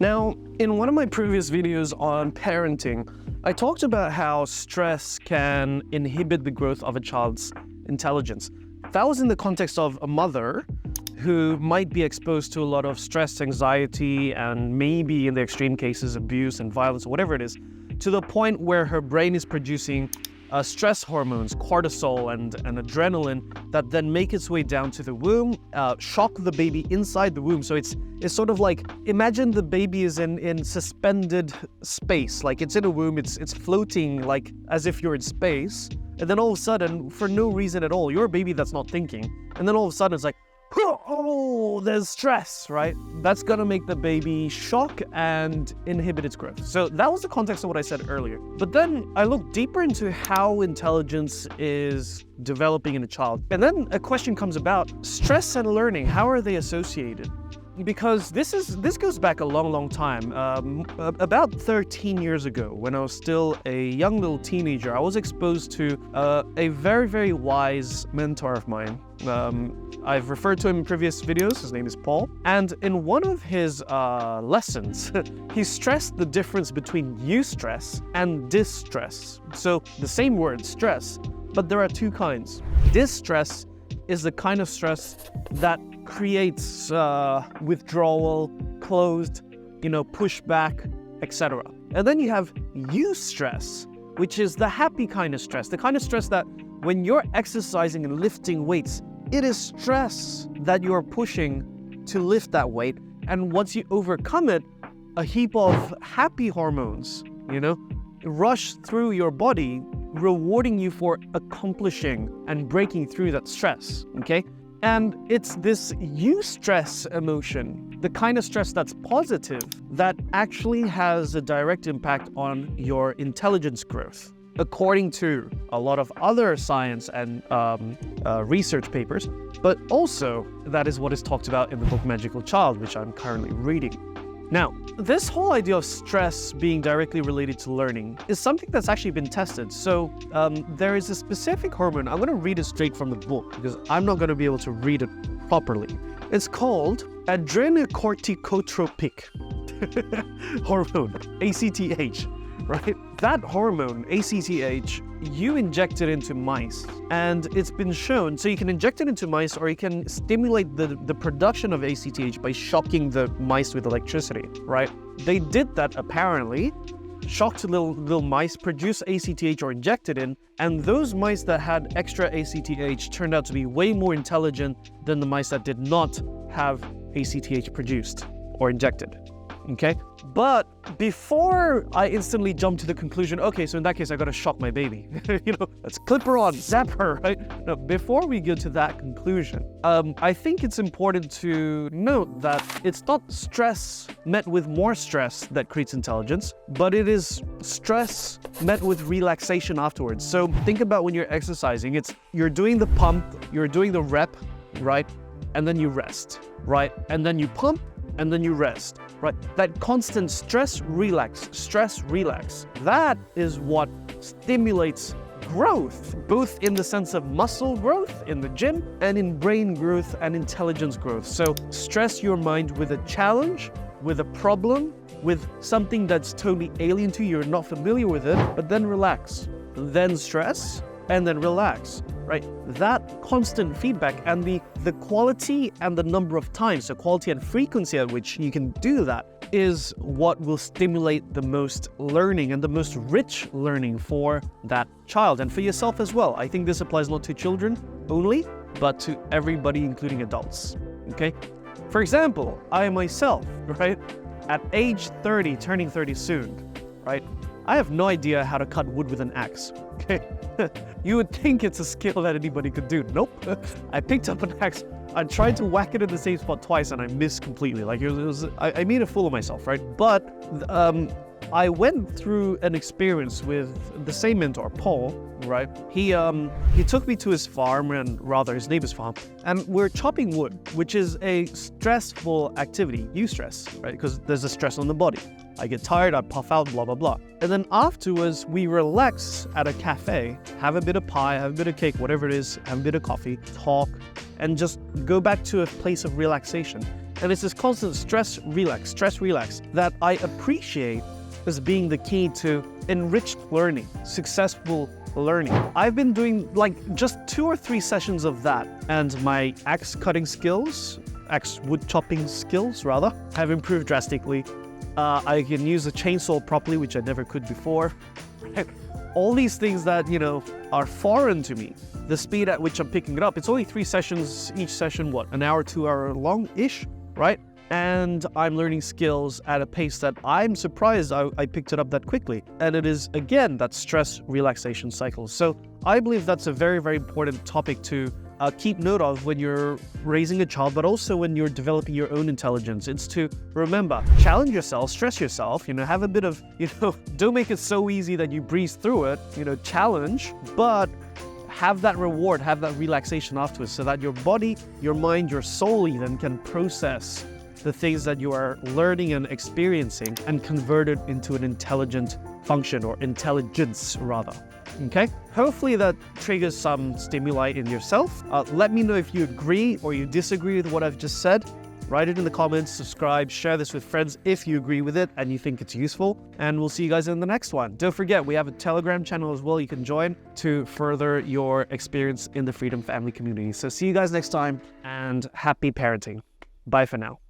Now, in one of my previous videos on parenting, I talked about how stress can inhibit the growth of a child's intelligence. That was in the context of a mother who might be exposed to a lot of stress, anxiety, and maybe in the extreme cases, abuse and violence, whatever it is, to the point where her brain is producing stress hormones, cortisol and adrenaline, that then make its way down to the womb, shock the baby inside the womb. So it's sort of like, imagine the baby is in suspended space, like it's in a womb, it's floating like as if you're in space, and then all of a sudden, for no reason at all, you're a baby that's not thinking, and then all of a sudden it's like, oh, there's stress, right? That's gonna make the baby shock and inhibit its growth. So that was the context of what I said earlier. But then I looked deeper into how intelligence is developing in a child. And then a question comes about stress and learning. How are they associated? Because this goes back a long time. About 13 years ago, when I was still a young little teenager, I was exposed to a very wise mentor of mine. I've referred to him in previous videos. His name is Paul. And in one of his lessons, he stressed the difference between eustress and distress. So the same word, stress, but there are two kinds. Distress is the kind of stress that creates withdrawal, closed, pushback, etc. And then you have eustress, which is the happy kind of stress, the kind of stress that when you're exercising and lifting weights, it is stress that you're pushing to lift that weight. And once you overcome it, a heap of happy hormones, rush through your body, rewarding you for accomplishing and breaking through that stress, okay? And it's this eustress emotion, the kind of stress that's positive, that actually has a direct impact on your intelligence growth, according to a lot of other science and research papers, but also that is what is talked about in the book Magical Child, which I'm currently reading. Now, this whole idea of stress being directly related to learning is something that's actually been tested. So there is a specific hormone. I'm going to read it straight from the book because I'm not going to be able to read it properly. It's called adrenocorticotropic hormone, ACTH. Right? That hormone, ACTH, you inject it into mice, and it's been shown, so you can inject it into mice or you can stimulate the production of ACTH by shocking the mice with electricity, right? They did that apparently, shocked little mice, produced ACTH or injected in, and those mice that had extra ACTH turned out to be way more intelligent than the mice that did not have ACTH produced or injected. Okay, but before I instantly jump to the conclusion, okay, so in that case, I gotta shock my baby, let's clip her on, zap her, right? No, before we get to that conclusion, I think it's important to note that it's not stress met with more stress that creates intelligence, but it is stress met with relaxation afterwards. So think about when you're exercising, you're doing the pump, you're doing the rep, right? And then you rest, right? And then you pump, and then you rest, right? That constant stress, relax, that is what stimulates growth, both in the sense of muscle growth in the gym and in brain growth and intelligence growth. So stress your mind with a challenge, with a problem, with something that's totally alien to you, you're not familiar with it, but then relax, then stress, and then relax, right? That constant feedback and the quality and the number of times, so quality and frequency at which you can do that is what will stimulate the most learning and the most rich learning for that child and for yourself as well. I think this applies not to children only, but to everybody, including adults, okay? For example, I myself, right, at age 30, turning 30 soon, right, I have no idea how to cut wood with an axe, okay? You would think it's a skill that anybody could do. Nope. I picked up an axe, I tried to whack it in the same spot twice and I missed completely. Like I made a fool of myself, right? But I went through an experience with the same mentor, Paul, right? He took me to his farm, and rather his neighbor's farm, and we're chopping wood, which is a stressful activity, eustress, right? Because there's a stress on the body. I get tired, I puff out, blah, blah, blah. And then afterwards, we relax at a cafe, have a bit of pie, have a bit of cake, whatever it is, have a bit of coffee, talk, and just go back to a place of relaxation. And it's this constant stress relax that I appreciate as being the key to enriched learning, successful learning. I've been doing like just 2 or 3 sessions of that, and my axe wood chopping skills rather, have improved drastically. I can use a chainsaw properly, which I never could before. All these things that, are foreign to me. The speed at which I'm picking it up, it's only 3 sessions, each session, an hour, 2 hour long-ish, right? And I'm learning skills at a pace that I'm surprised I picked it up that quickly. And it is, again, that stress relaxation cycle. So I believe that's a very, very important topic to keep note of when you're raising a child, but also when you're developing your own intelligence. It's to remember, challenge yourself, stress yourself, have a bit of, don't make it so easy that you breeze through it, challenge, but have that reward, have that relaxation afterwards, so that your body, your mind, your soul even can process the things that you are learning and experiencing and convert it into an intelligent function, or intelligence rather. Okay? Hopefully that triggers some stimuli in yourself. Let me know if you agree or you disagree with what I've just said. Write it in the comments, subscribe, share this with friends if you agree with it and you think it's useful. And we'll see you guys in the next one. Don't forget, we have a Telegram channel as well you can join to further your experience in the Freedom Family community. So see you guys next time, and happy parenting. Bye for now.